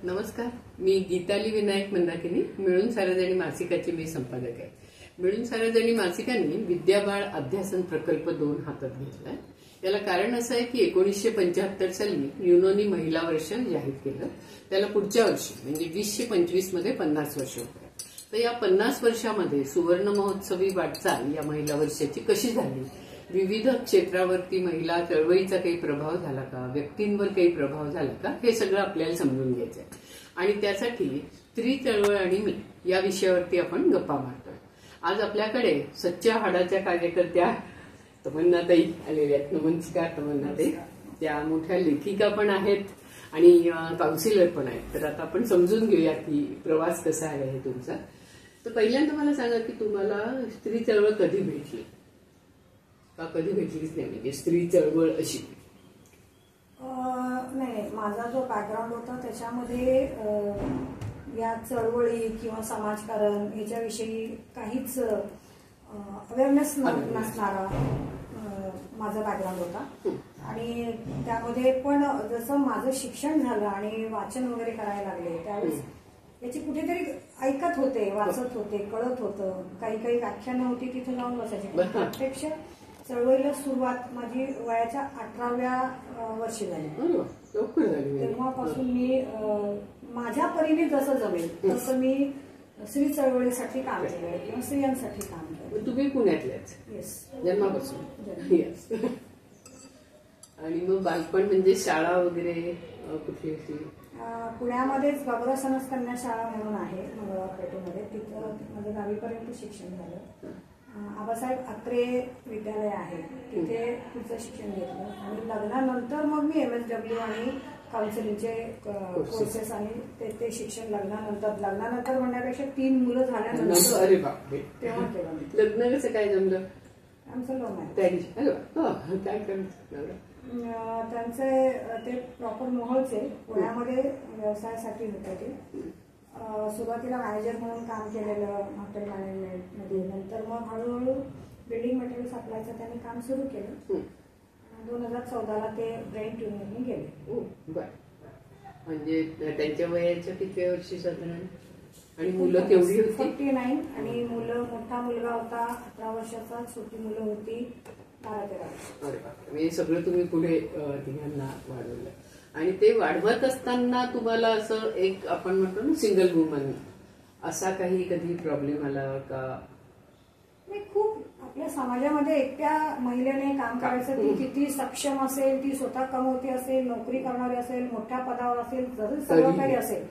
नमस्कार, मी गीताली विनायक मंदाकिनी, मिळून सार्वजनी मासिकाचे मी संपादक आहे. मिळून सार्वजनी मासिकाने विद्याबाळ अध्यासन प्रकल्प 2 हातात घेतलाय. याला कारण असं आहे की 1975 साली युनोनी महिला वर्ष जाहीर केलं. त्याला पुढच्या वर्षी म्हणजे 2025 मध्ये 50 वर्ष होत. तर या 50 वर्षामध्ये सुवर्ण महोत्सवी वाटचाल या महिला वर्षाची कशी झाली, विविध क्षेत्रावरती महिला चळवळीचा काही प्रभाव झाला का, व्यक्तींवर काही प्रभाव झाला का, हे सगळं आपल्याला समजून घ्यायचं आहे. आणि त्यासाठी स्त्री चळवळ आणि मी या विषयावरती आपण गप्पा मारतोय. आज आपल्याकडे सच्च्या हाडाच्या कार्यकर्त्या तमन्नाताई आलेल्या आहेत. नमस्कार तमन्नाताई. त्या मोठ्या लेखिका पण आहेत आणि काउन्सिलर पण आहेत. तर आता आपण समजून घेऊया की प्रवास कसा आहे तुमचा. तर पहिल्यांदा मला सांगा की तुम्हाला स्त्री चळवळ कधी भेटली का, कधी भेटलीच नाही म्हणजे स्त्री चळवळ अशी? नाही, माझा जो बॅकग्राऊंड होता त्याच्यामध्ये या चळवळी किंवा समाजकारण याच्याविषयी काहीच अवेअरनेस नसणारा माझा बॅकग्राऊंड होता. आणि त्यामध्ये पण जसं माझं शिक्षण झालं आणि वाचन वगैरे करायला लागले त्यावेळेस याची कुठेतरी ऐकत होते, वाचत होते, कळत होतं. काही काही व्याख्यानं होती तिथे जाऊन बसायचे. प्रत्यक्ष चळवळीला सुरुवात माझी वयाच्या 18व्या वर्षी झाली. तेव्हापासून मी माझ्या परीने जसं जमेल तसं मी स्त्री चळवळीसाठी काम केलं किंवा स्त्रियांसाठी काम केलं. तुम्ही पुण्यातल्याच? येस, जन्मापासून. येस. आणि मग बालपण म्हणजे शाळा वगैरे कुठली होती? पुण्यामध्येच बाबुराव सनस कन्या शाळा म्हणून आहे मंगळवार पेठेमध्ये. तिथं माझं 10वी शिक्षण झालं. आबासाहेब अत्रे विद्यालय आहे तिथे पुढचं शिक्षण घेतलं. आणि लग्नानंतर मग मी MSW आणि काउन्सिलिंगचे कोर्सेस आणि ते शिक्षण लग्नानंतर म्हणण्यापेक्षा 3 मुलं झाल्यानंतर. अरे बापरे. तेव्हा केलं. लग्न कसं काय जमलं? आमचं लव्ह मॅरेज. काय करत? त्यांचे ते प्रॉपर मोहळचे पुण्यामध्ये व्यवसायासाठी होते. ते सुरुवातीला मॅनेजर म्हणून काम केलेलं हॉटेल मॅनेजमेंटमध्ये. नंतर मग हळूहळू बिल्डिंग मटेरियल सप्लायचं त्यांनी काम सुरू केलं. 2014ला ते ब्रेन ट्युमरने गेले. म्हणजे त्यांच्या वयाच्या किती वर्षी साधारण? आणि मुलं केवढी होती? 49. आणि मुलं, मोठा मुलगा होता 18 वर्षाचा, छोटी मुलं होती 12-13 वर्ष. अरे बापरे. म्हणजे सगळं तुम्ही पुढे तिघांना वाढवलं. आणि ते वाढवत असताना तुम्हाला असं एक आपण म्हणतो ना सिंगल वुमन, असा काही कधी प्रॉब्लेम आला का? नाही, खूप आपल्या समाजामध्ये एकट्या महिलेने काम करायचं. ती किती सक्षम असेल, ती स्वतः कमवती असेल, नोकरी करणारी असेल, मोठ्या पदावर असेल, जरी सगळं काही असेल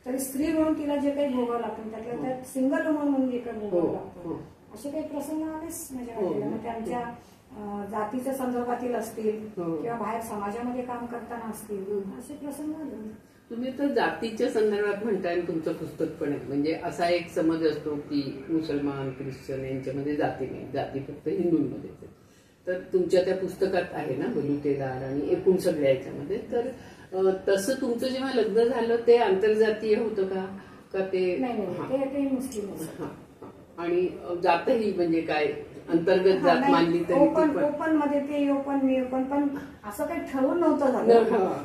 तरी स्त्री म्हणून तिला जे काही भोगावं लागतं त्यातल्या त्यात सिंगल वुमन म्हणून जे काही भोगावं लागतं असे काही प्रसंग आलेच माझ्या. त्यांच्या जातीच्या संदर्भातील असतील किंवा बाहेर समाजामध्ये काम करताना असतील असे प्रसंग आले. तुम्ही तर जातीच्या संदर्भात म्हणताय आणि तुमचं पुस्तक पण आहे. म्हणजे असा एक समज असतो की मुसलमान, ख्रिश्चन यांच्यामध्ये जाती नाही, जाती फक्त हिंदूंमध्येच आहे. तर तुमच्या त्या पुस्तकात आहे ना बलुतेदार आणि एकूण सगळ्या याच्यामध्ये. तर तसं तुमचं जेव्हा लग्न झालं ते आंतरजातीय होतं का ते? नाही, मुस्लिम. आणि जातही म्हणजे काय अंतर्गत जात मानली तरी ओपन मध्ये ते ओपन मी ओपन, पण असं काही ठरवून नव्हतं झालं.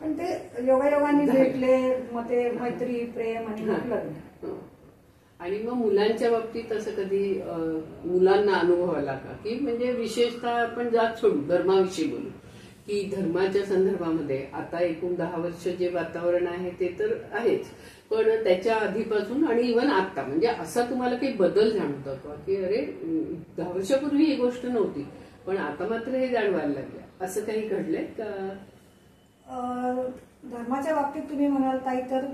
पण ते योगायोगाने भेटले, मग ते मैत्री, प्रेम आणि लग्न. आणि मग मुलांच्या बाबतीत असं कधी मुलांना अनुभव आला का की म्हणजे विशेषतः आपण जात सोडू धर्माविषयी बोलू की धर्माच्या संदर्भामध्ये आता एकूण 10 वर्ष जे वातावरण आहे ते तर आहेच, पण त्याच्या आधीपासून आणि इव्हन आता म्हणजे असा तुम्हाला काही बदल जाणवतो का की अरे 10 वर्षापूर्वी ही गोष्ट नव्हती पण आता मात्र हे जाणवायला लागलं, असं काही घडलंय का? धर्माच्या बाबतीत तुम्ही म्हणाल ताई तर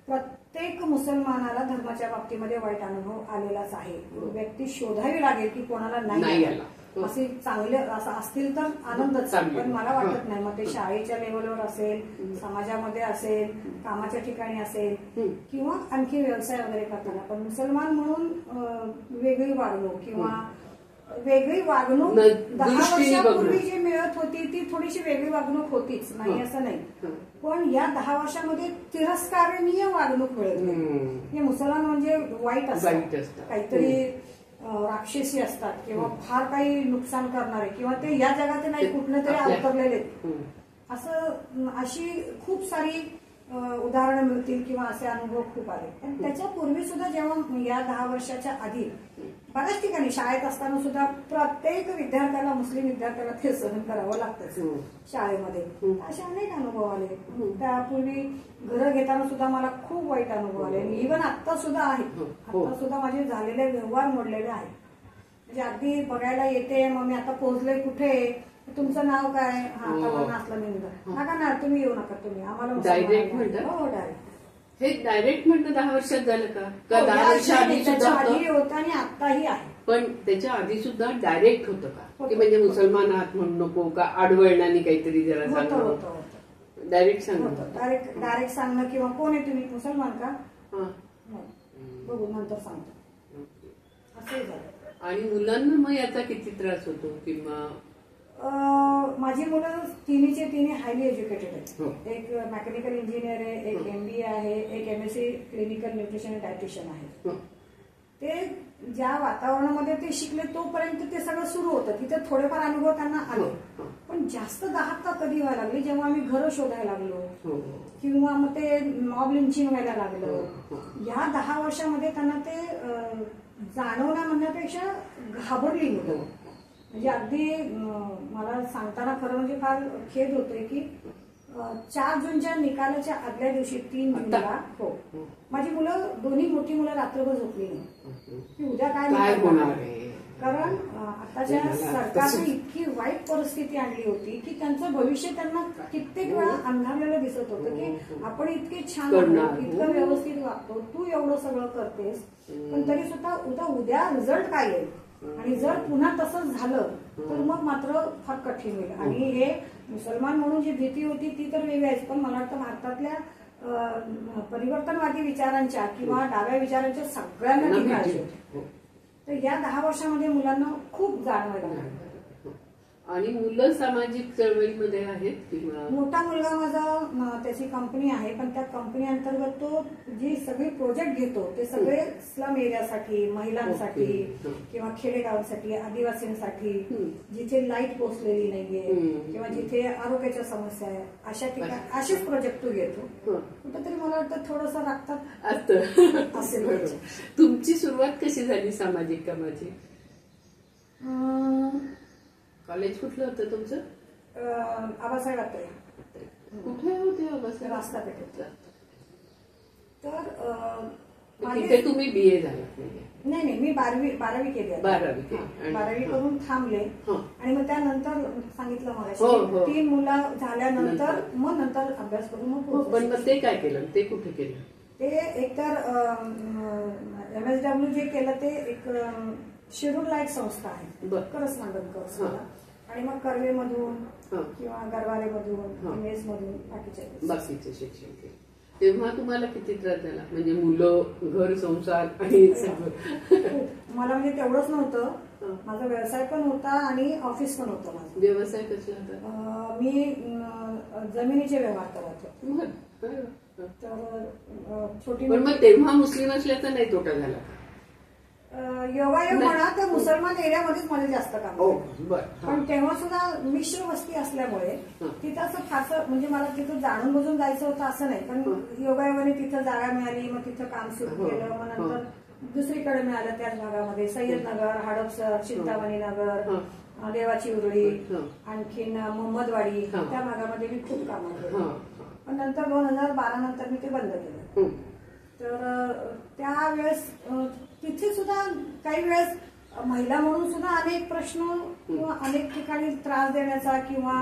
प्रत्येक मुसलमानाला धर्माच्या बाबतीमध्ये वाईट अनुभव आलेलाच आहे. व्यक्ती शोधावी लागेल की कोणाला नाही आला. असे चांगले असं असतील तर आनंदच, पण मला वाटत नाही. मग ते शाळेच्या लेवलवर असेल, समाजामध्ये असेल, कामाच्या ठिकाणी असेल किंवा आणखी व्यवसाय वगैरे करताना, पण मुसलमान म्हणून वेगळी वागणूक किंवा वेगळी वागणूक 10 वर्षापूर्वी जी मिळत होती ती थोडीशी वेगळी वागणूक होतीच, नाही असं नाही. पण या 10 वर्षामध्ये तिरस्कारणीय वागणूक मिळत. हे मुसलमान म्हणजे वाईट असतात, काहीतरी राक्षसी असतात किंवा फार काही नुकसान करणारे किंवा ते या जगात नाही कुठलं तरी अवतरलेले, असं अशी खूप सारी उदाहरणं मिळतील किंवा असे अनुभव खूप आले. पण त्याच्या पूर्वी सुद्धा जेव्हा या 10 वर्षाच्या आधी बऱ्याच ठिकाणी शाळेत असताना सुद्धा प्रत्येक विद्यार्थ्याला, मुस्लिम विद्यार्थ्याला ते सहन करावं लागतं शाळेमध्ये. असे अनेक अनुभव आले. त्यापूर्वी घरं घेताना सुद्धा मला खूप वाईट अनुभव आले. इव्हन आता सुद्धा आहे. आता सुद्धा माझे झालेले व्यवहार मोडलेले आहेत. म्हणजे अगदी बघायला येते, मग मी आता पोहोचले कुठे, तुमचं नाव काय, हा आता नाचला मी नका ना, तुम्ही येऊ नका, तुम्ही आम्हाला डायरेक्ट म्हणतात. हो डायरेक्ट. हे डायरेक्ट म्हणणं 10 वर्षात झालं का? 10 वर्षाआधी होतं आणि आताही आहे. पण त्याच्या आधी सुद्धा डायरेक्ट होतं का? की म्हणजे मुसलमान आहात म्हणू नको का, आडवळणाने काहीतरी जरा सांगतो, डायरेक्ट सांगतो, डायरेक्ट सांगणं किंवा कोण आहे तुम्ही, मुसलमान का, बघू नंतर सांगतो, असंही झालं. आणि मुलांना मग याचा किती त्रास होतो? किंवा माझी मुलं तिन्हीचे तिन्ही हायली एज्युकेटेड आहेत. एक मेकॅनिकल इंजिनियर आहे, एक MBA आहे, एक MSc clinical nutrition and dietitian आहे. ते ज्या वातावरणामध्ये ते शिकले तोपर्यंत ते सगळं सुरू होतं. तिथे थोडेफार अनुभव त्यांना आले. पण जास्त दाहकता कधी व्हायला लागली, जेव्हा आम्ही घरं शोधायला लागलो किंवा मग ते मॉब लिंचिंग व्हायला लागलं. या 10 वर्षामध्ये त्यांना ते जाणवणं म्हणण्यापेक्षा घाबरली मुलं. म्हणजे अगदी मला सांगताना खरं म्हणजे फार खेद होतोय की 4 जूनच्या निकालाच्या आदल्या दिवशी 3 जूनला माझी मुलं, दोन्ही मोठी मुलं रात्रभर झोपली नाही की उद्या काय होणार. कारण आताच्या सरकारने इतकी वाईट परिस्थिती आणली होती की त्यांचं भविष्य त्यांना कित्येक वेळा अंधारलेलं दिसत होतं की आपण इतके छान, इतकं व्यवस्थित वागतो, तू एवढं सगळं करतेस, पण तरी सुद्धा उद्या रिझल्ट काय येईल, आणि जर पुन्हा तसंच झालं तर मग मात्र फार कठीण होईल. आणि हे मुसलमान म्हणून जी भीती होती ती तर वेगळी आहे. पण मला वाटतं भारतातल्या परिवर्तनवादी विचारांच्या किंवा डाव्या विचारांच्या सगळ्यांना ती काळजी होती. तर या 10 वर्षामध्ये मुलांना खूप जाणवायला लागलं. आणि मुलं सामाजिक चळवळीमध्ये आहेत किंवा? मोठा मुलगा माझा, त्याची कंपनी आहे, पण त्या कंपनी अंतर्गत तो जी सगळी प्रोजेक्ट घेतो ते सगळे स्लम एरियासाठी, महिलांसाठी किंवा खेडेगावांसाठी, आदिवासींसाठी, जिथे लाईट पोहोचलेली नाहीये किंवा जिथे आरोग्याच्या समस्या आहे, अशा ठिकाणी असेच प्रोजेक्ट तो घेतो. कुठेतरी मला वाटतं थोडंसं राखतात असतं असेल. तुमची सुरुवात कशी झाली सामाजिक कामाची? कॉलेज कुठलं होतं तुमचं? आबासाहेब आत्रे. कुठे होते आबासाहेब? रास्ता पेठेत. तर तिथे तुम्ही BA झालात? नाही, मी 12वी केली. 12वी करून थांबले. आणि मग त्यानंतर सांगितलं मला 3 मुलं झाल्यानंतर मग नंतर अभ्यास करून मग. पण मग ते काय केलं? ते कुठे केलं? ते एकतर MSW जे केलं ते एक शिरूरला एक संस्था आहे, करस्पॉन्डंट कोर्स. आणि मग कर्वेमधून किंवा गरवारेमधून, MS मधून बाकीचे शिक्षण केलं. तेव्हा तुम्हाला किती त्रास झाला? म्हणजे मुलं, घर, संसार आणि सगळं. मला म्हणजे तेवढंच नव्हतं, माझा व्यवसाय पण होता आणि ऑफिस पण होतं माझं. व्यवसाय कसला होता? मी जमिनीचे व्यवहार करत होते. तर छोटी. पण मग तेव्हा मुस्लिम असल्याचा नाही तोटा झाला? योगायोग म्हणा तर मुसलमान एरियामध्येच माझे जास्त काम. पण तेव्हा सुद्धा मिश्र वस्ती असल्यामुळे तिथं असं फारसं म्हणजे मला तिथं जाणून बुजून जायचं होतं असं नाही. पण योगायोगाने तिथं जागा मिळाली, मग तिथं काम सुरू केलं. मग नंतर दुसरीकडे मिळालं त्याच भागामध्ये, सय्यदनगर, हडपसर, चिंतामणी नगर, देवाची उरळी, आणखीन मोहम्मदवाडी, त्या भागामध्ये मी खूप कामं केली. पण नंतर 2012 नंतर मी ते बंद केलं. तर त्यावेळेस तिथे सुद्धा काही वेळेस महिला म्हणून सुद्धा अनेक प्रश्न किंवा अनेक ठिकाणी त्रास देण्याचा किंवा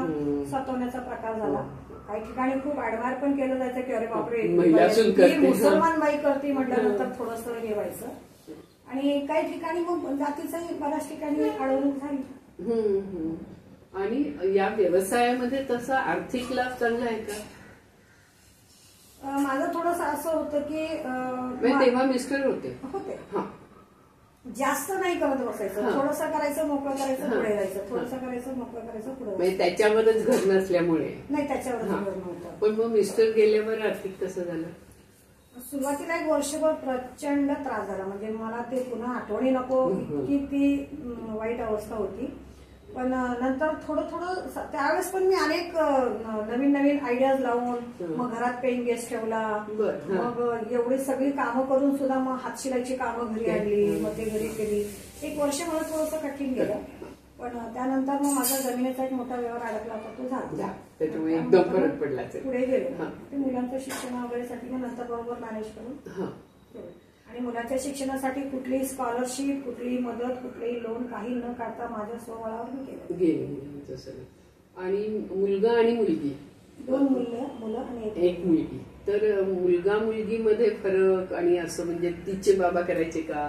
सतवण्याचा प्रकार झाला. काही ठिकाणी खूप ऍडमायर पण केलं जायचं की अरे बापरे मुसलमान बाई करते म्हटल्यानंतर थोडंसं हे व्हायचं. आणि काही ठिकाणी मग जातीचाही बऱ्याच ठिकाणी अडवणूक झाली. आणि या व्यवसायामध्ये तसा आर्थिक लाभ चांगला आहे का? माझं थोडंसं असं होतं की तेव्हा मिस्टर होते जास्त नाही करत बसायचं, थोडंसं करायचं, मोकळं करायचं, पुढे जायचं, थोडंसं करायचं, मोकळं करायचं, पुढे. त्याच्यावरच घर नसल्यामुळे? नाही, त्याच्यावरच घर नव्हतं. पण मग मिस्टर गेल्यावर आर्थिक कसं झालं? सुरुवातीला 1 वर्षभर प्रचंड त्रास झाला. म्हणजे मला ते पुन्हा आठवणी नको इतकी ती वाईट अवस्था होती. पण नंतर थोडं थोडं त्यावेळेस पण मी अनेक नवीन नवीन आयडियाज लावून मग घरात पेइंग गेस्ट ठेवला, मग एवढी सगळी कामं करून सुद्धा मग हातशिलाईची कामं घरी आणली, मग ते घरी केली. एक वर्ष मला थोडंसं कठीण गेलं, पण त्यानंतर मग माझा जमिनीचा एक मोठा व्यवहार अडकला होता, तो झाला. त्याच्यामुळे एकदम फरक पडला. पुढे गेले ते मुलांचं शिक्षण वगैरेसाठी मग नंतर बरोबर मॅनेज करून. आणि मुलाच्या शिक्षणासाठी कुठलीही स्कॉलरशिप, कुठलीही मदत, कुठलीही लोन काही न काढता माझ्या स्वबळावर मी केलं. आणि मुलगा आणि मुलगी, 2 मुलं आणि एक मुलगी. तर मुलगा मुलगी मध्ये फरक आणि असं म्हणजे तिचे बाबा करायचे का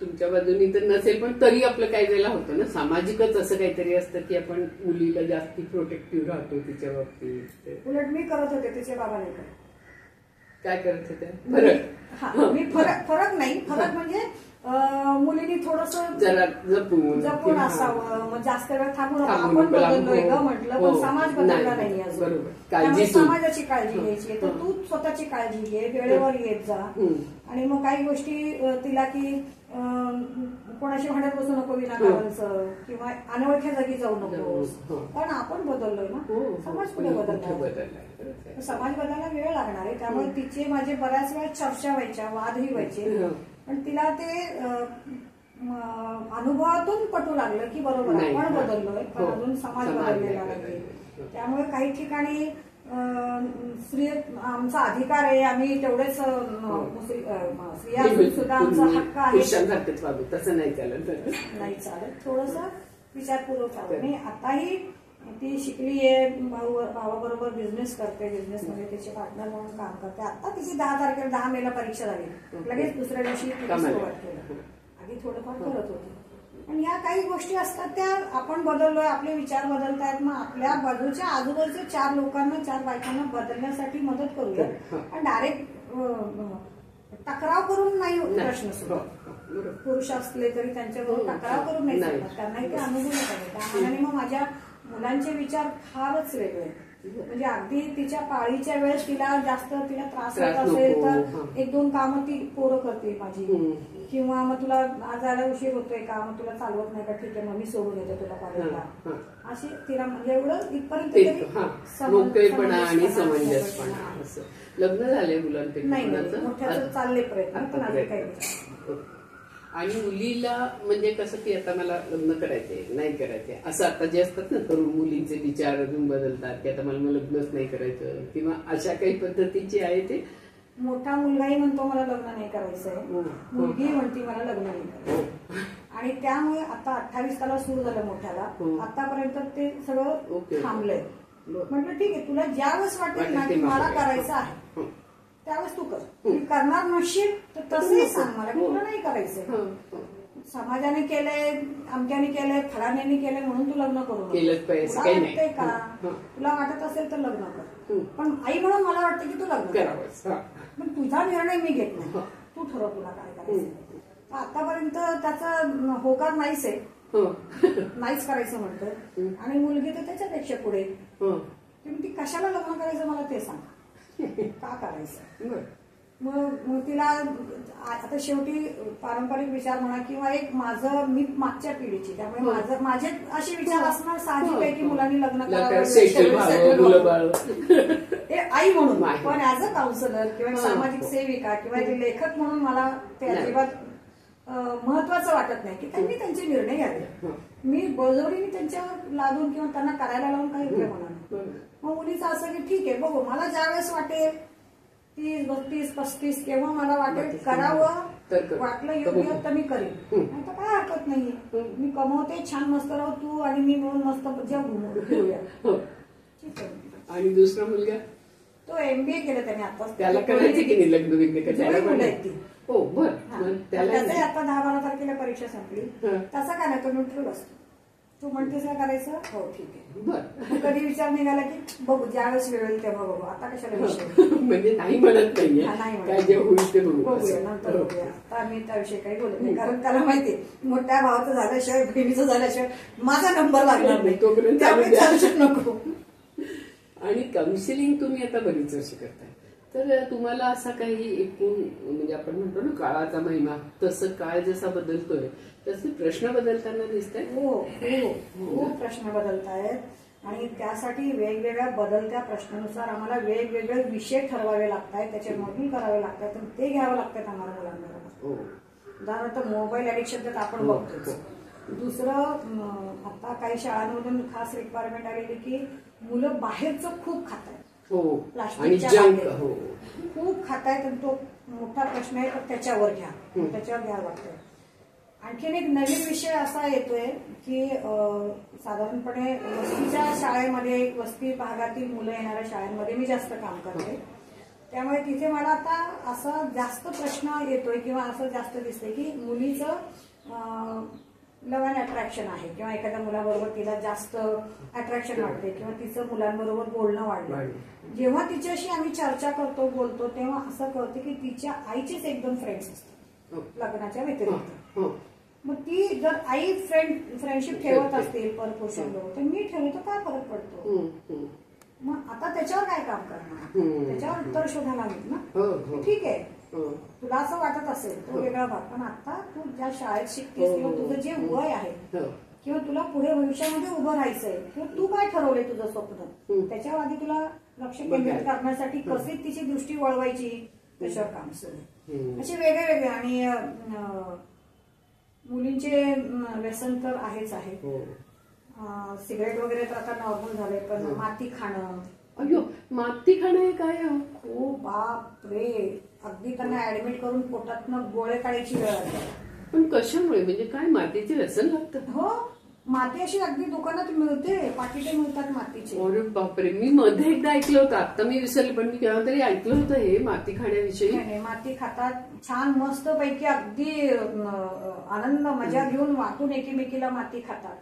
तुमच्या बाजूनी तर नसेल, पण तरी आपलं काही वेळेला होतं ना सामाजिकच असं काहीतरी असतं की आपण मुलीला जास्ती प्रोटेक्टिव्ह राहतो तिच्या बाबतीत. उलट मी करत होते, तिचे बाबा नाही करत. काय करत होते? मी फरक नाही, फरक म्हणजे मुलींनी थोडंसं जरा जपून असावं, मग जास्त वेळ थांबू नका. आपण बदललोय ग म्हटलं, पण समाज बदलला नाही अजून. त्यामुळे समाजाची काळजी घ्यायची, तर तू स्वतःची काळजी घे, वेळेवर येत जा. आणि मग काही गोष्टी तिला की कोणाशी भांडत बसू नको विनाकारणचं, किंवा अनोळख्या जागी जाऊ नकोस, कारण आपण बदललोय ना, समाज पुढे बदलला. समाज बदलायला वेळ लागणार आहे, त्यामुळे तिचे माझे बऱ्याच वेळा चर्चा व्हायच्या, वादही व्हायचे, पण तिला ते अनुभवातून पटू लागलं की बरोबर आपण बदललोय, पण अजून समाज बदललेला नाही. त्यामुळे काही ठिकाणी स्त्री आमचा अधिकार आहे, आम्ही तेवढेच स्त्रिया सुद्धा आमचा हक्क आहे, तसं नाही चालत. नाही चालत. थोडंसं विचारपूर्वक चालत नाही. आताही ती शिकली आहे, भावाबरोबर बिझनेस करते, बिझनेसमध्ये तिचे पार्टनर म्हणून काम करते. आता तिची 10 मेला परीक्षा झाली, लगेच दुसऱ्या दिवशी सुरुवात केली. आधी थोडंफार करत होती. पण या काही गोष्टी असतात त्या आपण बदललोय, आपले विचार बदलतायत, मग आपल्या बाजूच्या आजूबाजूच्या 4 लोकांना, 4 बायकांना बदलण्यासाठी मदत करूया. पण डायरेक्ट तक्रार करून नाही प्रश्न सुद्धा. पुरुष असले तरी त्यांच्याबरोबर तक्रार करून नाही चालत, त्यांनाही ते अनुभव नाही. त्यामुळे मग माझ्या मुलांचे विचार फारच वेगळे. म्हणजे अगदी तिच्या पाळीच्या वेळेस तिला त्रास होत असेल तर 1-2 कामं ती पोरं करते माझी, किंवा मग तुला आज जायला उशीर होतोय का, मग तुला चालवत नाही का, ठीक आहे मग मी सोडून येते तुला पाळीला, अशी तिला म्हणजे एवढं इथपर्यंत मोकळेपणा आणि समंजसपणा. लग्न झाले मुलांपैकी? नाही, मोठ्याचं चालले प्रयत्न, पण अजून काही. आणि मुलीला म्हणजे कसं की आता मला लग्न करायचंय, नाही करायचंय, असं आता जे असतात ना तरुण मुलींचे विचार अजून बदलतात की आता मला लग्नच नाही करायचं, किंवा अशा काही पद्धतीची आहे ते. मोठा मुलगाही म्हणतो मला लग्न नाही करायचंय, मुलगी म्हणती मला लग्न नाही करायचं. आणि त्यामुळे आता 28 ताला सुरू झालं मोठ्याला, आतापर्यंत ते सगळं थांबलंय. म्हटलं ठीक आहे, तुला ज्यावेळेस वाटेल ना की मला करायचं आहे त्यावेळेस तू कर. करणार नशील तर तसंही सांग मला की तुला नाही करायचंय. समाजाने केलंय, अमक्याने केलंय, फलाण्याने केलंय म्हणून तू लग्न करू वाटतंय का, तुला वाटत असेल तर लग्न कर. पण आई म्हणून मला वाटतं की तू लग्न करावं, पण तुझा निर्णय मी घेत नाही, तू ठरव तुला काय करायचं. आतापर्यंत त्याचा होकार नाहीच आहे, नाहीच करायचं म्हणतं. आणि मुलगी तर त्याच्यापेक्षा पुढे, ती कशाला लग्न करायचं मला ते सांग, का करायचं. मग तिला आता शेवटी पारंपरिक विचार म्हणा किंवा एक मी मागच्या पिढीची, त्यामुळे माझे असे विचार असणार साहजिक आहे की मुलांनी लग्न करावं आई म्हणून. पण ऍज अ काउन्सिलर किंवा सामाजिक सेविका किंवा लेखक म्हणून मला ते अजिबात महत्वाचं वाटत नाही की त्यांनी त्यांचे निर्णय घ्यावे. मी बळजबरीने त्यांच्यावर लादून किंवा त्यांना करायला लावून काही उपयोग होणार नाही. मग मुलीचं असं की ठीक आहे बघू, मला ज्यावेळेस वाटेल 30, 32, 35 केव्हा मला वाटेल करावं, वाटलं योग्य तर मी करेन, नाही तर काय हरकत नाहीये. मी कमवते, छान मस्त राहू तू आणि मी मिळून मस्त घेऊया. ठीक आहे. आणि दुसरा मुलगा तो MBA केलं त्याने आता, त्याला करायचे की नाही लग्न विग्न? हो बर. त्याचा आता 10-12 तारखेला परीक्षा संपली. तसा काय नाही, तो न्यूट्रल असतो. तू म्हणतेस काय करायचं, हो ठीक आहे. बर. कधी विचार निघाला की बघू ज्यावेळेस वेळ होईल तेव्हा बघू, आता कशाला विषय म्हणजे नाही म्हणत नाहीये, काय जे होईल ते बघूया, नंतर बघूया. आता मी त्याविषयी काही बोलत नाही, कारण त्याला माहितीये मोठ्या भावाचं झाल्याशिवाय, बहिणीचं झाल्याशिवाय माझा नंबर लागणार नाही, तोपर्यंत नको. आणि काउन्सिलिंग तुम्ही आता बरीच वर्ष करताय, तर तुम्हाला असा काही एकूण म्हणजे आपण म्हणतो ना काळाचा महिमा, तसं काळ जसा बदलतोय तसे प्रश्न बदलताना दिसत आहेत? हो हो खूप प्रश्न बदलतायत आणि त्यासाठी वेगवेगळ्या बदलत्या प्रश्नानुसार आम्हाला वेगवेगळे विषय ठरवावे लागतात, त्याचे मॉड्यूल करावे लागतात आणि ते घ्यावे लागतात आम्हाला मुलांबरोबर. उदाहरणार्थ मोबाईल ॲडिक्शन तर आपण बघतोच. दुसरं आता काही शाळांमधून खास रिक्वायरमेंट आलेली की मुलं बाहेरचं खूप खात आहेत, प्लास्टिकच्या खूप खातायत आणि तो मोठा प्रश्न आहे. तर त्याच्यावर घ्या, त्याच्यावर घ्यावं लागतंय. आणखीन एक नवीन विषय असा येतोय की साधारणपणे वस्तीच्या शाळेमध्ये, वस्ती भागातील मुलं येणाऱ्या शाळांमध्ये मी जास्त काम करते, त्यामुळे तिथे मला आता असा जास्त प्रश्न येतोय किंवा असं जास्त दिसतंय की मुलीचं लव्ह अँड अट्रॅक्शन आहे किंवा एखाद्या मुलाबरोबर तिला जास्त अट्रॅक्शन वाटते किंवा तिचं मुलांबरोबर बोलणं वाढलं. जेव्हा तिच्याशी आम्ही चर्चा करतो, बोलतो, तेव्हा असं कळतं की तिच्या आईचेच एकदम फ्रेंड्स असतात लग्नाच्या व्यतिरिक्त. मग ती जर आई फ्रेंडशिप ठेवत असतील परपुरुषांबरोबर तर मी ठेवले तर काय फरक पडतो? मग आता त्याच्यावर काय काम करणार? त्याच्यावर उत्तर शोधायला हवीत ना. ठीक आहे, तुला असं वाटत असेल तो वेगळा भाग, पण आता तू ज्या शाळेत शिकतेस किंवा तुझं जे वय आहे किंवा तुला पुढे भविष्यामध्ये उभं राहायचंय किंवा तू काय ठरवलंय तुझं स्वप्न, त्याच्यावर आधी तुला लक्ष केंद्रित करण्यासाठी कशी तिची दृष्टी वळवायची त्याच्यावर काम सुरू. असे वेगळे वेगळे. आणि मुलींचे व्यसन तर आहेच आहे. सिगरेट वगैरे तर आता नॉर्मल झाले, पण माती खाणं. अयो, माती खाणं हे काय? हो बाप रे, अगदी त्यांना ऍडमिट करून पोटातनं गोळे काढायची वेळ आली. पण कशामुळे? म्हणजे काय मातीचे व्यसन लागतं? हो, माती अशी अगदी दुकानात मिळते, पाकिटे मिळतात मातीचे. अरे बापरे, मी मध्ये एकदा ऐकलं होतं, आता मी विसरले, पण मी केव्हा तरी ऐकलं होतं हे माती खाण्याविषयी. माती खातात, छान मस्त पैकी अगदी आनंद मजा घेऊन वाटून एकमेकीला माती खातात.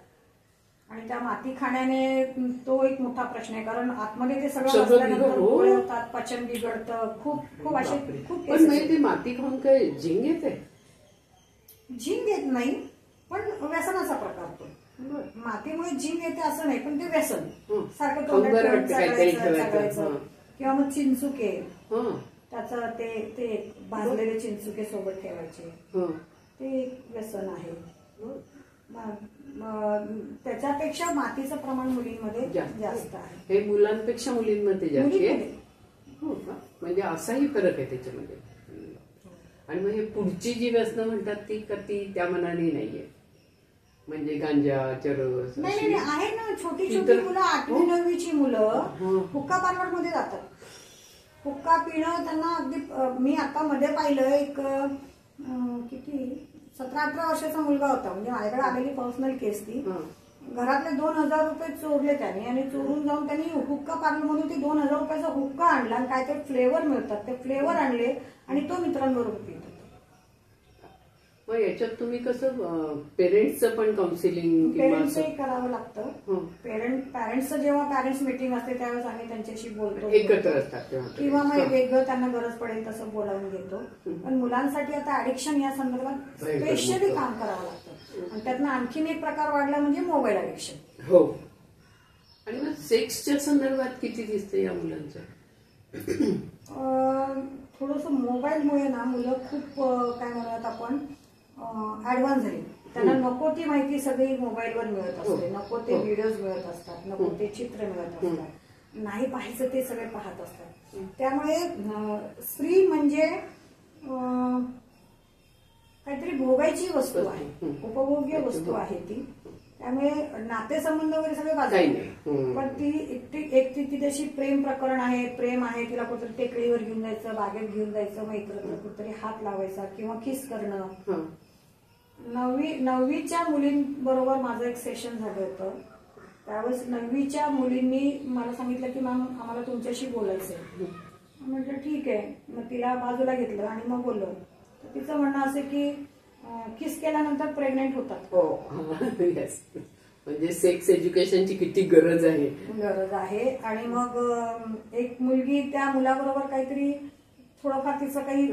आणि त्या माती खाण्याने तो एक मोठा प्रश्न आहे, कारण आतमध्ये ते सगळं गोळे होतात, पचन बिघडतं, खूप खूप असे खूप. पण ते माती खाऊन काय झिंग येते? झिंग येत नाही, पण व्यसनाचा प्रकार तो. मातीमुळे झिंग येते असं नाही, पण ते व्यसन सारखं तोंडात चालवायचं. किंवा मग चिंचुके, त्याचं ते भाजलेले चिंचुके सोबत ठेवायचे, ते एक व्यसन आहे. त्याच्यापेक्षा मातीचं प्रमाण मुलींमध्ये जास्त आहे. हे मुलांपेक्षा मुलींमध्ये जास्त आहे. हो का? म्हणजे असाही फरक आहे त्याच्यामध्ये. आणि मग हे पुढची जी व्यसनं म्हणतात ती त्या मनाने नाहीये, म्हणजे गांजा, चरस? नाही, आहे ना. छोटी छोटी मुलं, 8वी 9वीची मुलं हुक्का पार्लर मध्ये जातात. हुक्का पिणं त्यांना अगदी. मी आता मध्ये पाहिलं, एक किती 17-18 वर्षाचा मुलगा होता, म्हणजे माझ्याकडे आलेली पर्सनल केस ती. घरातले 2,000 रुपये चोरले त्याने, आणि चोरून जाऊन त्यांनी हुक्का पार्लर मधून ते 2,000 रुपयाचा हुक्का आणला आणि काय ते फ्लेवर मिळतात ते फ्लेवर आणले आणि तो मित्रांबरोबर पित होता. मग याच्यात तुम्ही कसं पेरेंट्सचं पण काउन्सिलिंग पेरेंट्सही करावं लागतं. पॅरेंट्सचं जेव्हा पॅरेंट्स मीटिंग असते त्यावेळेस आम्ही त्यांच्याशी बोलतो, एकत्र असतात, किंवा मग वेगळं त्यांना गरज पडेल तसं बोलावून घेतो. पण मुलांसाठी आता ऍडिक्शन या संदर्भात स्पेशली काम करावं लागतं. आणि त्यातनं आणखीन एक प्रकार वाढला म्हणजे मोबाईल ऍडिक्शन. हो. आणि मग सेक्सच्या संदर्भात किती दिसते या मुलांचं? थोडंसं मोबाईलमुळे ना मुलं खूप काय म्हणूयात आपण ऍडव्हान्स झाली. त्यांना नको ती माहिती सगळी मोबाईलवर मिळत असते, नको ते व्हिडिओज मिळत असतात, नको ते चित्र मिळत असतात, नाही पाहायचं ते सगळे पाहत असतात. त्यामुळे स्त्री म्हणजे काहीतरी भोगायची वस्तू आहे, उपभोग्य वस्तू आहे ती. त्यामुळे नातेसंबंध वगैरे सगळे बाजूला, पण ती एक तिच्याशी प्रेम प्रकरण आहे, प्रेम आहे, तिला कुठेतरी टेकडीवर घेऊन जायचं, बागेत घेऊन जायचं, मग इतर कुठेतरी हात लावायचा किंवा किस करणं. 9वीच्या मुलींबरोबर माझं एक सेशन झालं होतं. त्यावेळेस 9वीच्या मुलींनी मला सांगितलं की मॅम आम्हाला तुमच्याशी बोलायचंय. म्हटलं ठीक आहे. मग तिला बाजूला घेतलं आणि मग बोललो. तिचं म्हणणं असं की किस केल्यानंतर प्रेग्नेंट होतात. हो, म्हणजे सेक्स एज्युकेशनची किती गरज आहे. आणि मग एक मुलगी त्या मुलाबरोबर काहीतरी थोडंफार तिचं काही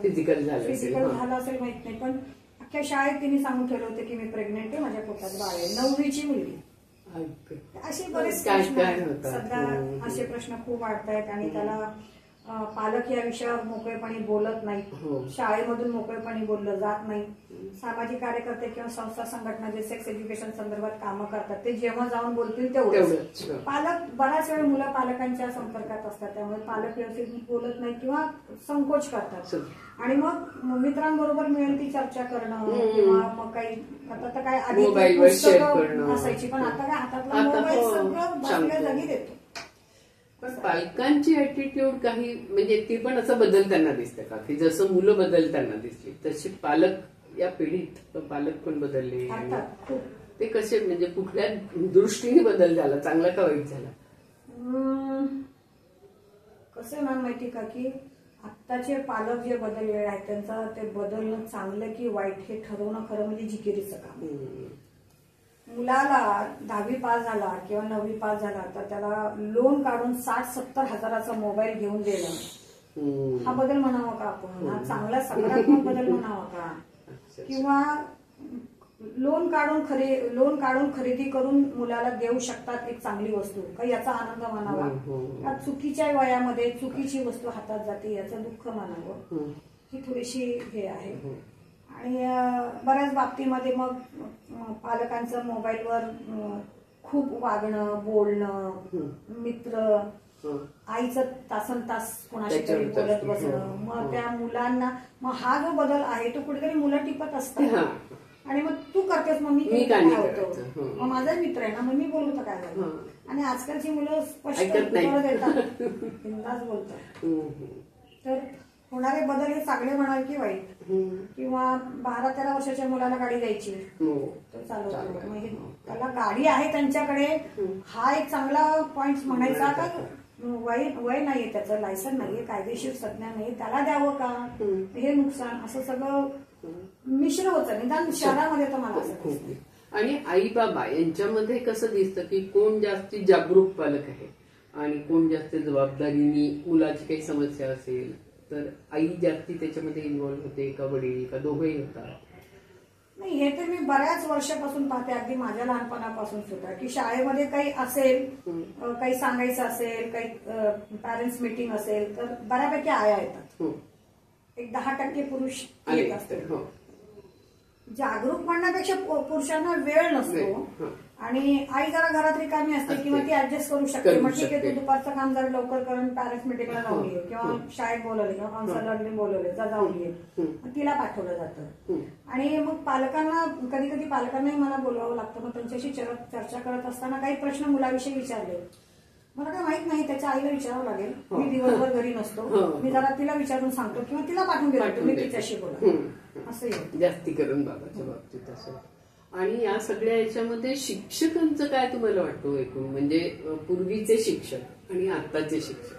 फिजिकल झालं असेल माहित नाही, पण अख्ख्या शाळेत तिने सांगून ठेवलं होतं की मी प्रेग्नेंट आहे, माझ्या पोटात बाळ आहे. 9वीची मुलगी. असे बरेच प्रश्न सध्या, असे प्रश्न खूप वाढतायत. आणि त्याला पालक या विषयावर मोकळेपणे बोलत नाहीत, शाळेमधून मोकळेपणे बोललं जात नाही. सामाजिक कार्यकर्ते किंवा संस्था संघटना जे सेक्स एज्युकेशन संदर्भात कामं करतात ते जेव्हा जाऊन बोलतील तेवढंच. पालक बऱ्याच वेळ मुलं पालकांच्या संपर्कात असतात, त्यामुळे पालक व्यवस्थित बोलत नाही किंवा संकोच करतात. आणि मग मित्रांबरोबर मिळेल ती चर्चा करणं किंवा मग काही आता तर काय आधी पुस्तकं असायची, पण आता काय हातातला मोबाईल सगळं बाहेर जागी देतो. पण पालकांची ऍटिट्यूड काही म्हणजे ती पण असं बदलताना दिसतं का, की जसं मुलं बदलताना दिसली तशी पालक या पिढीत पालक पण बदलले. ते कसे म्हणजे कुठल्या दृष्टीने बदल झाला, चांगला का वाईट झाला? कसं ना माहिती का की आत्ताचे पालक जे बदललेले आहेत त्यांचा ते बदलणं चांगलं की वाईट हे ठरवणं खरं म्हणजे जिकिरीचं काम. मुलाला 10वी पास झाला किंवा 9वी पास झाला तर त्याला लोन काढून 60-70 हजाराचा मोबाईल घेऊन दिला, हा बदल म्हणावा का आपण? हा चांगला सकारात्मक बदल म्हणावा का? किंवा लोन काढून खरेदी करून मुलाला देऊ शकतात एक चांगली वस्तू, का याचा आनंद मानावा? का चुकीच्या वयामध्ये चुकीची वस्तू हातात जाते याचं दुःख मानावं? ही थोडीशी हे आहे. आणि बऱ्याच बाबतीमध्ये मग पालकांचं मोबाईलवर खूप वागणं, बोलणं, मित्र, आईचं तासन तास कोणाशी तरी बोलत बसणं, मग त्या मुलांना मग हा जो बदल आहे तो कुठेतरी मुलं टिपत असतात. आणि मग तू करतेस मग मी काय होतो, मग माझा मित्र आहे ना मग मी बोलू तर काय झालं. आणि आजकालची मुलं स्पष्ट उत्तर देतात, बिनधास्त बोलतात. तर होणारे बदल हे चांगले म्हणाल की वाईट? किंवा 12-13 वर्षाच्या मुलाला गाडी द्यायची तो चालवतो, मग त्याला गाडी आहे त्यांच्याकडे, हा एक चांगला पॉइंट म्हणायचा का वय नाहीये, त्याचं लायसन नाहीये, कायदेशीर संज्ञा नाही, त्याला द्यावं का, हे नुकसान, असं सगळं मिश्र होतं. निदान शहरामध्ये तर मला असं दिसतं. आणि आई बाबा यांच्यामध्ये कसं दिसतं की कोण जास्ती जागरूक पालक आहे आणि कोण जास्त जबाबदारीने मुलाची काही समस्या असेल तर आई जास्ती त्याच्यामध्ये इन्व्हॉल्व्ह होते का वडील का दोघंही होतात? नाही, हे तर मी बऱ्याच वर्षापासून पाहते, अगदी माझ्या लहानपणापासून सुद्धा, की शाळेमध्ये काही असेल, काही सांगायचं असेल, काही पॅरेंट्स मीटिंग असेल तर बऱ्यापैकी आया येतात, एक 10% पुरुष येत असतात. जागरूक म्हणण्यापेक्षा पुरुषांना वेळ नसतो आणि आई जरा घरात रिकामी असते किंवा ती ऍडजस्ट करू शकते. मग ठीक आहे, तू दुपारचं काम जरा लवकर करून पॅरेंट्स मिटिंगला जाऊन ये किंवा शाळेत बोलवले किंवा काउन्सिलरने बोलवले जाऊन ये, तिला पाठवलं जातं. आणि मग पालकांना कधी कधी पालकांनाही मला बोलवावं लागतं. मग त्यांच्याशी चर्चा करत असताना काही प्रश्न मुलाविषयी विचारले, मला काय माहित नाही, त्याच्या आईला विचारावं लागेल, मी दिवसभर घरी नसतो, मी जरा तिला विचारून सांगतो किंवा तिला पाठवून देतो, तुम्ही तिच्याशी बोला, असं जास्ती करून बाबाच्या बाबतीत असं. आणि या सगळ्या याच्यामध्ये शिक्षकांचं काय तुम्हाला वाटतं एकूण, म्हणजे पूर्वीचे शिक्षक आणि आताचे शिक्षक,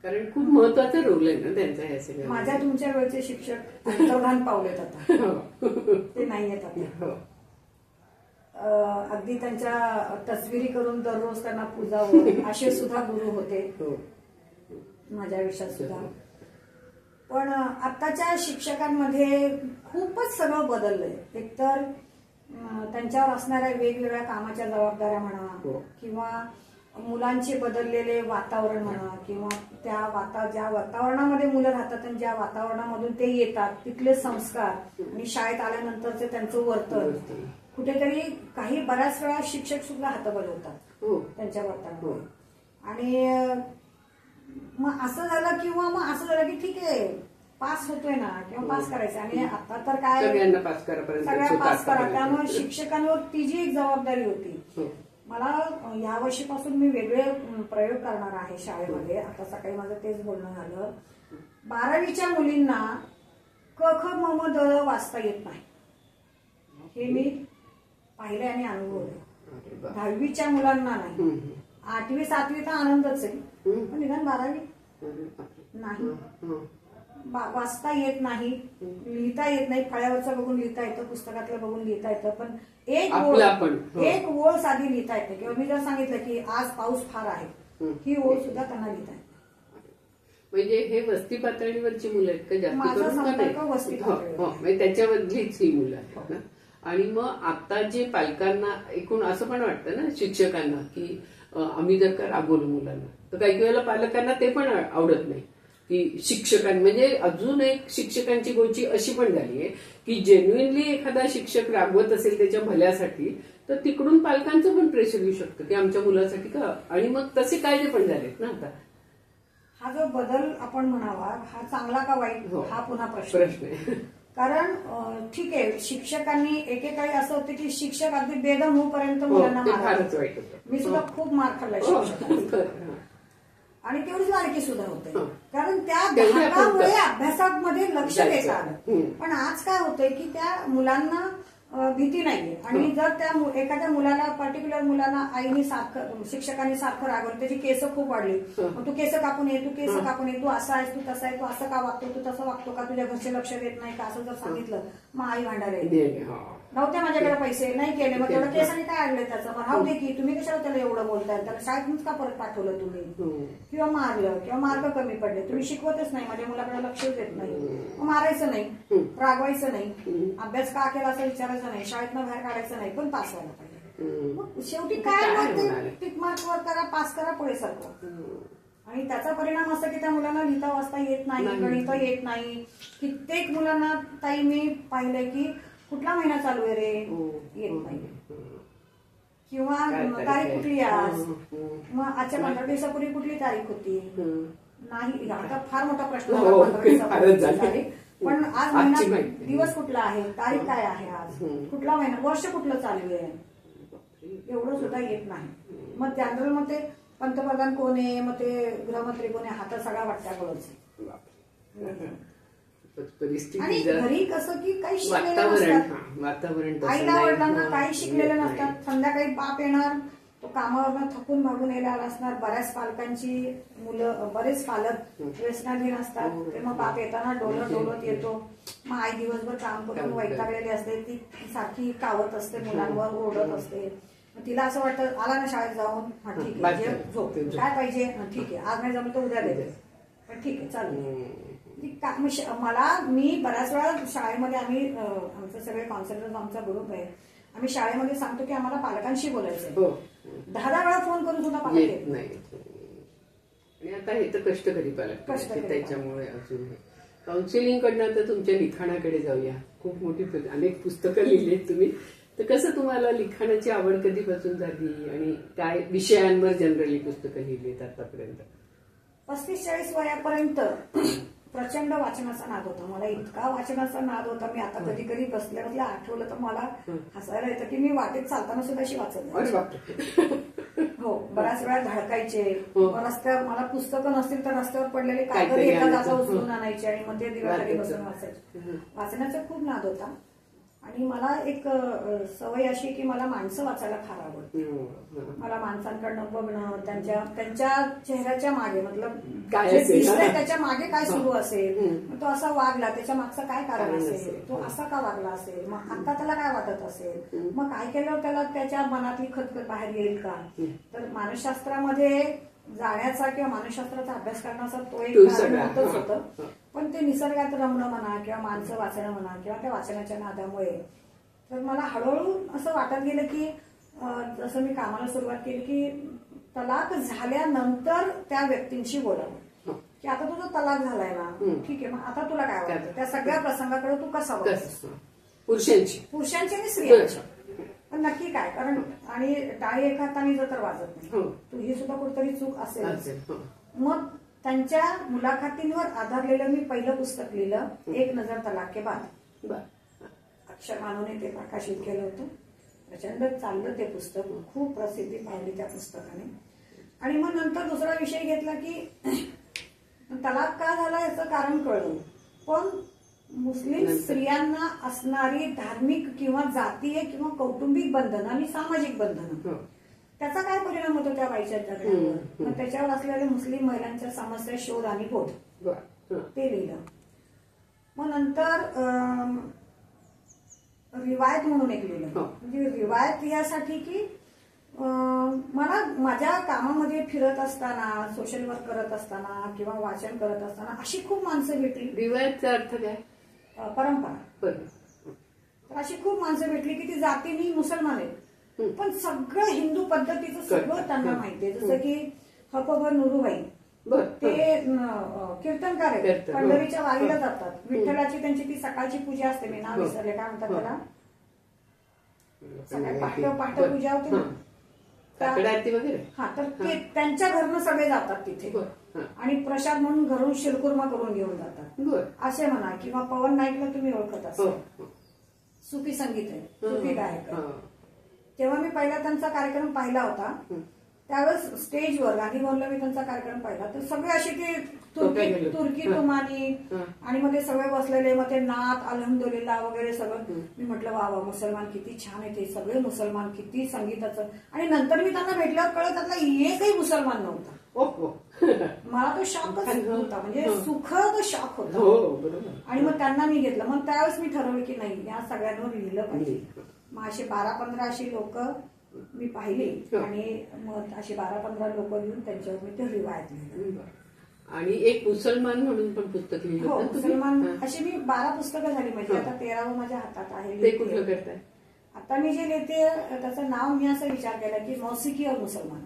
कारण खूप महत्वाचा रोल आहे ना त्यांचा ह्या सगळ्या. माझ्या तुमच्या वेळचे शिक्षक अंतर्धान पावलेत आता, ते नाही येत आता. अगदी त्यांच्या तस्विरी करून दररोज त्यांना पूजावं असे सुद्धा गुरु होते माझ्या आयुष्यात सुद्धा. पण आताच्या शिक्षकांमध्ये खूपच सगळं बदललंय. एकतर त्यांच्यावर असणाऱ्या वेगवेगळ्या कामाच्या जबाबदाऱ्या म्हणा किंवा मुलांचे बदललेले वातावरण म्हणा किंवा ज्या वातावरणामध्ये मुलं राहतात आणि ज्या वातावरणामधून ते येतात तिथले संस्कार आणि शाळेत आल्यानंतरचे त्यांचं वर्तन, कुठेतरी काही बऱ्याच वेळा शिक्षक सुद्धा हात बदलतात त्यांच्या वर्तनामुळे. आणि मग असं झालं किंवा मग असं झालं की ठीक आहे पास होतोय ना किंवा पास करायचं, आणि आता तर काय सगळ्या पास करा, त्यामुळे शिक्षकांवर ती जी एक जबाबदारी होती. मला यावर्षीपासून मी वेगळे प्रयोग करणार आहे शाळेमध्ये. आता सकाळी माझं तेच बोलणं झालं, 12वीच्या मुलींना क ख म म द वाचता येत नाही, हे मी पाहिले आणि अनुभवले. 10वीच्या मुलांना नाही, 8वी 7वी तर आनंदच आहे, पण निदान 12वी नाही, वाचता येत नाही, लिहिता येत नाही. फळ्यावरचं बघून लिहिता येतं, पुस्तकातलं बघून लिहिता येतं, पण एक ओळ साधी लिहिता येते. किंवा मी जर सांगितलं की आज पाऊस फार आहे, ही ओळ सुद्धा त्यांना लिहिता येते. म्हणजे हे वस्ती पातळीवरची मुलं आहेत का? माझा संपर्क वस्ती पातळीवर, त्याच्यामधलीच ही मुलं आहेत ना. आणि मग आता जे पालकांना एकूण असं पण वाटतं ना शिक्षकांना की आम्ही जर का राबवलं मुलांना तर काही वेळेला पालकांना ते पण आवडत नाही की शिक्षकांनी, म्हणजे अजून एक शिक्षकांची गोष्टी अशी पण झाली आहे की जेन्युइनली एखादा शिक्षक रागवत असेल त्याच्या भल्यासाठी तर तिकडून पालकांचं पण प्रेशर येऊ शकतं की आमच्या मुलासाठी का, आणि मग तसे कायदे पण झालेत ना आता. हा जो बदल आपण म्हणावा हा चांगला का वाईट हा पुन्हा प्रश्न आहे. कारण ठीक आहे, शिक्षकांनी एकेकाळी असं होतं की शिक्षक अगदी बेदम होईपर्यंत मुलांना फारच वाईट होतं. मी सुद्धा खूप मार खाल्ला शिक्षकांचा आणि तेवढीच लाडकी सुद्धा होते, कारण त्या धाकामुळे अभ्यासामध्ये लक्ष देता आलं. पण आज काय होतंय की त्या मुलांना भीती नाहीये, आणि जर त्या एखाद्या मुलाला पर्टिक्युलर मुलाला आईने सारखं शिक्षकांनी सारखं रागवलं, त्याची केस खूप वाढली, तू केस कापून ये, तू केस कापून ये, तू असा आहेस, तू तसा आहे, तू असं का वागतो, तू तसं वागतो का, तुझ्या घरचे लक्ष देत नाही का, असं जर सांगितलं मग आई भांडायला येते. नव्हते माझ्याकडे पैसे नाही केले, मग तेवढं केसाने काय आणले त्याचं, मग राहू दे की तुम्ही कशाला त्याला एवढं बोलताय, त्याला शाळेतूनच का परत पाठवलं तुम्ही, किंवा मारलं, किंवा मार्क कमी पडले, तुम्ही शिकवतच नाही, माझ्या मुलाकडे लक्ष देत नाही, मग मारायचं नाही, रागवायचं नाही, अभ्यास का केला असं विचारायचं नाही, शाळेतनं बाहेर काढायचं नाही, पण पास व्हायला पाहिजे. मग शेवटी काय टिक मार्क वर करा, पास करा, पुढे सरका. आणि त्याचा परिणाम असा की त्या मुलांना लिहिता वाचता येत नाही, गणित येत नाही. कित्येक मुलांना ताई मी पाहिलंय की कुठला महिना चालू आहे रे, येत नाही, किंवा तारीख कुठली आज, मग आजच्या 15 दिवसापूर्वी कुठली तारीख होती, नाही, आता फार मोठा प्रश्न झाला 15 दिवसापूर्वी तारीख, पण आज महिना दिवस कुठला आहे, तारीख काय आहे आज, कुठला महिना, वर्ष कुठलं चालू आहे, एवढं सुद्धा येत नाही. मग त्यानंतर मग ते पंतप्रधान कोण आहे, मग ते गृहमंत्री कोण आहे, हा तर सगळा वाटत्याकडच. आणि घरी कसं की काही शिकलेलं नसतात, आईला वडिलांना काही शिकलेलं नसतात, संध्याकाळी बाप येणार, तो कामावरनं थकून भागून यायला असणार. बऱ्याच पालकांची मुलं, बरेच पालक व्यसनाधीन असतात, ते मग बाप येताना डोलत येतो, मग आई दिवसभर काम करून वैतागलेली असते, ती सारखी कावत असते, मुलांवर ओरडत असते. तिला असं वाटतं आला ना शाळेत जाऊन, हा ठीक आहे, झोप, काय पाहिजे, ठीक आहे, आज नाही जमलं तर उद्या देते, पण ठीक आहे चालू. मी बऱ्याच वेळा शाळेमध्ये, आम्ही आमचे सगळे काउन्सिलर आमचा ग्रुप आहे, आम्ही शाळेमध्ये सांगतो की आम्हाला पालकांशी बोलायचं, 10 वेळा फोन करून सुद्धा पालक येत नाही. आणि आता हे तर कष्टकरी पालक, त्याच्यामुळे अजून काउन्सिलिंग कडनं आता तुमच्या लिखाणाकडे जाऊया. खूप मोठी अनेक पुस्तकं लिहिलीत तुम्ही, तर कसं तुम्हाला लिखाणाची आवड कधीपासून झाली आणि काय विषयांवर जनरली पुस्तकं लिहिलीत आतापर्यंत? 35-40 वयापर्यंत प्रचंड वाचनाचा नाद होता मला, इतका वाचनाचा नाद होता. मी आता कधी कधी बसल्या आठवलं तर मला हसायला येतं की मी वाटेत चालताना सुद्धा अशी वाचत. हो, बऱ्याच वेळा धडकायचे, रस्त्यावर मला पुस्तकं नसतील तर रस्त्यावर पडलेले कागद येता जाता उचलून आणायचे आणि मग ते दिवसभर बसून वाचायचे. वाचण्याचा खूप नाद होता. आणि मला एक सवय अशी की मला माणसं वाचायला फार आवडतं. मला माणसांकडनं बघणं, त्यांच्या चेहऱ्याच्या मागे, मतलब काय दिसतंय त्याच्या मागे काय सुरू असेल, तो असा वागला त्याच्या मागचं काय कारण असेल, तो असा का वागला असेल, मग आता त्याला काय वाटत असेल, मग काय केल्यावर त्याला त्याच्या मनातली खतखत बाहेर येईल का. तर मानसशास्त्रामध्ये जाण्याचा किंवा मानसशास्त्राचा अभ्यास करण्याचा तो एक कारण होतच होतं. पण ते निसर्गात रमणं म्हणा किंवा माणसं वाचणं म्हणा किंवा त्या वाचनाच्या नादामुळे तर मला हळूहळू असं वाटत गेलं की जसं मी कामाला सुरुवात केली की तलाक झाल्यानंतर त्या व्यक्तींशी बोलावं की आता तुझा तलाक झालाय ना, ठीक आहे, मग आता तुला काय वाटतं, त्या सगळ्या प्रसंगाकडे तू कसा बघतोस, पुरुषांची आणि स्त्रियांची, पण नक्की काय, कारण आणि टाळी एका हाताने जर तर वाजत नाही, तू ही सुद्धा कुठेतरी चूक असेल. मग त्यांच्या मुलाखतींवर आधारलेलं मी पहिलं पुस्तक लिहिलं, एक नजर तलाक के बाद. अक्षर मानूने ते प्रकाशित केलं होतं. प्रचंड चाललं ते पुस्तक, खूप प्रसिद्धी पाहिली त्या पुस्तकाने. आणि मग नंतर दुसरा विषय घेतला की तलाक का झाला याचं कारण कळलं, पण मुस्लिम स्त्रियांना असणारी धार्मिक किंवा जातीय किंवा कौटुंबिक बंधनं आणि सामाजिक बंधनं, त्याचा काय परिणाम होतो त्या बाईच्या जगण्यावर, मग त्याच्यावर असलेल्या मुस्लिम महिलांच्या समस्या, शोध आणि बोध, ते लिहिलं. मग नंतर रिवायत म्हणून एक लिहिलं. म्हणजे रिवायत यासाठी की मला माझ्या कामामध्ये फिरत असताना, सोशल वर्क करत असताना किंवा वाचन करत असताना अशी खूप माणसं भेटली. रिवायतचा अर्थ काय? परंपरा. तर अशी खूप माणसं भेटली की ती जातीने मुसलमान आहेत, पण सगळं हिंदू पद्धतीचं सगळं त्यांना माहितीये. जसं की हपबर नुरुबाई बर ते कीर्तनकार आहेत. कीर्तन, हो. पंढरीच्या वारीला जातात. विठ्ठलाची त्यांची ती सकाळची पूजा असते, मी नाव हो. विसरले काय म्हणतात हो. त्याला, सकाळी पहाटे पूजा होते ना. काकड आरती वगैरे. हा, तर ते त्यांच्या घरनं सगळे जातात तिथे बर, हा. आणि प्रसाद म्हणून घरून शिरकुर्मा करून घेऊन जातात बर. असे म्हणा. किंवा पवन नाईकला तुम्ही ओळखत हो, असाल, हो. सुफी संगीत आहे, सुफी गायक आहे. हा. तेव्हा मी पहिला त्यांचा कार्यक्रम पाहिला होता. हं. त्यावेळेस स्टेजवर गांधी भवनला मी त्यांचा कार्यक्रम पाहिला, तर सगळे असे ते टोप्या गेले. तुर्की हं. तुमानी हं. आणि मग ते सगळे बसलेले, मग ते नात अल्हम्दुलिल्लाह वगैरे सगळं. हं. मी म्हटलं वा वा, मुसलमान किती छान आहे, ते सगळे मुसलमान किती संगीताचं. आणि नंतर मी त्यांना भेटल्यावर कळत त्यातला एकही मुसलमान नव्हता. ओहो. मला तो शॉकच होता, म्हणजे हं. सुखद शॉक होता. हो, बरोबर. आणि मग त्यांना मी घेतलं. मग त्यावेळेस मी ठरवलं की नाही, या सगळ्यांवर लिहिलं पाहिजे. मग असे 12-15 अशी लोक मी पाहिली हो. आणि मग अशी 12-15 लोक लिहून त्यांच्यावर मी ते रिवायत लिहिलं. आणि एक मुसलमान म्हणून पण पुस्तक लिहिलं हो, होतं तुम्ही? मुसलमान हा. अशी मी 12 पुस्तकं झाली माझी. हो. आता 13वं माझ्या हातात आहे. ते कुठलं करताय? आता मी जे लिहिते त्याचं नाव मी असा विचार केला की मौसिकी और मुसलमान.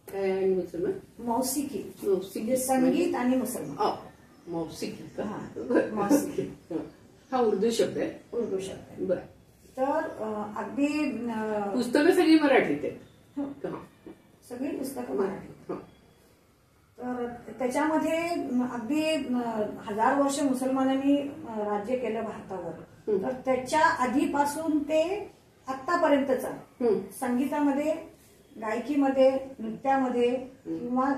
काय आणि मुसलमान? मौसिकी मौसिकी म्हणजे संगीत आणि मुसलमान. मौसिकी का? हा, बरं. मौसिकी. हा उर्दू शब्द आहे. उर्दू शब्द आहे. बर. तर अगदी पुस्तकं सगळी मराठीत आहेत. हो, हा. सगळी पुस्तकं मराठी. हा. तर त्याच्यामध्ये अगदी 1000 वर्ष मुसलमानांनी राज्य केलं भारतावर. हं. तर त्याच्या आधीपासून ते आतापर्यंतचा हं. संगीतामध्ये, गायकीमध्ये, नृत्यामध्ये किंवा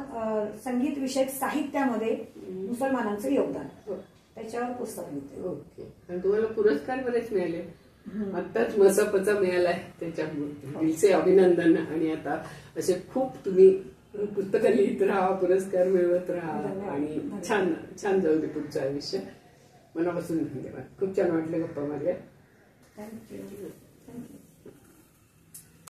संगीत विषयक साहित्यामध्ये मुसलमानांचं योगदान, हो. त्याच्यावर पुस्तक लिहिते. ओके. आणि तुम्हाला पुरस्कार बरेच मिळाले. आत्ताच मसापचा मिळालाय, त्याच्यामुळे दिलचे अभिनंदन. आणि आता असे खूप तुम्ही पुस्तकं लिहित राहा, पुरस्कार मिळवत राहा आणि छान छान जाऊ दे पुढचं आयुष्य. मनापासून धन्यवाद. खूप छान वाटलं गप्पा मारल्या. थँक्यू.